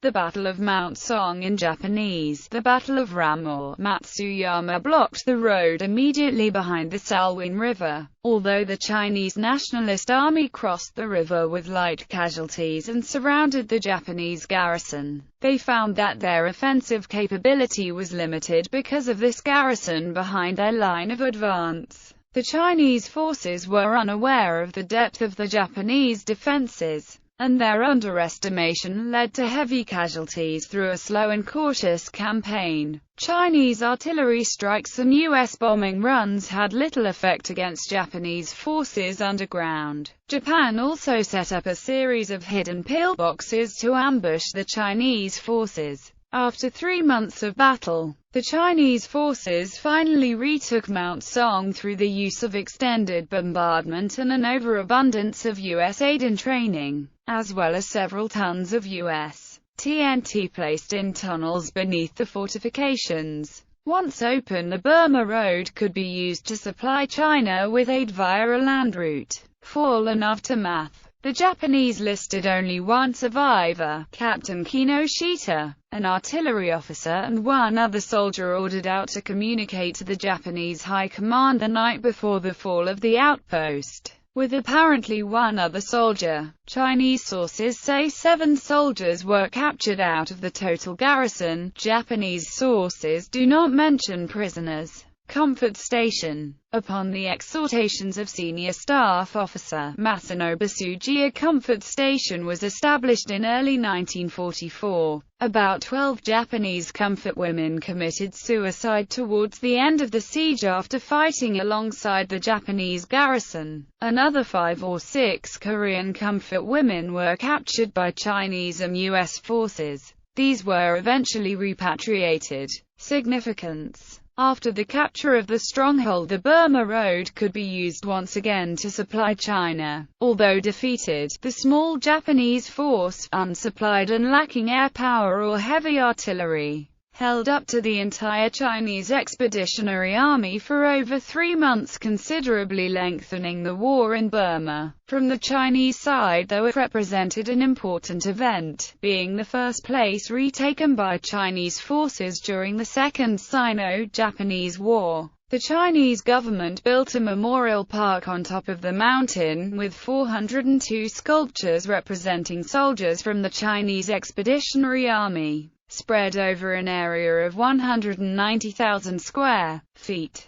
The Battle of Mount Song in Japanese, the Battle of Ramou, Matsuyama blocked the road immediately behind the Salween River. Although the Chinese Nationalist Army crossed the river with light casualties and surrounded the Japanese garrison, they found that their offensive capability was limited because of this garrison behind their line of advance. The Chinese forces were unaware of the depth of the Japanese defenses, and their underestimation led to heavy casualties through a slow and cautious campaign. Chinese artillery strikes and U.S. bombing runs had little effect against Japanese forces underground. Japan also set up a series of hidden pillboxes to ambush the Chinese forces. After 3 months of battle, the Chinese forces finally retook Mount Song through the use of extended bombardment and an overabundance of U.S. aid and training, as well as several tons of U.S. TNT placed in tunnels beneath the fortifications. Once open, the Burma Road could be used to supply China with aid via a land route. Fall and aftermath. The Japanese listed only one survivor, Captain Kinoshita, an artillery officer, and one other soldier ordered out to communicate to the Japanese High Command the night before the fall of the outpost, with apparently one other soldier. Chinese sources say 7 soldiers were captured out of the total garrison. Japanese sources do not mention prisoners. Comfort Station. Upon the exhortations of senior staff officer Masanobu Tsuji, a comfort station was established in early 1944. About 12 Japanese comfort women committed suicide towards the end of the siege after fighting alongside the Japanese garrison. Another 5 or 6 Korean comfort women were captured by Chinese and U.S. forces. These were eventually repatriated. Significance. After the capture of the stronghold, the Burma Road could be used once again to supply China. Although defeated, the small Japanese force, unsupplied and lacking air power or heavy artillery, held up to the entire Chinese Expeditionary Army for over 3 months, considerably lengthening the war in Burma. From the Chinese side, though, it represented an important event, being the first place retaken by Chinese forces during the Second Sino-Japanese War. The Chinese government built a memorial park on top of the mountain, with 402 sculptures representing soldiers from the Chinese Expeditionary Army, spread over an area of 190,000 square feet.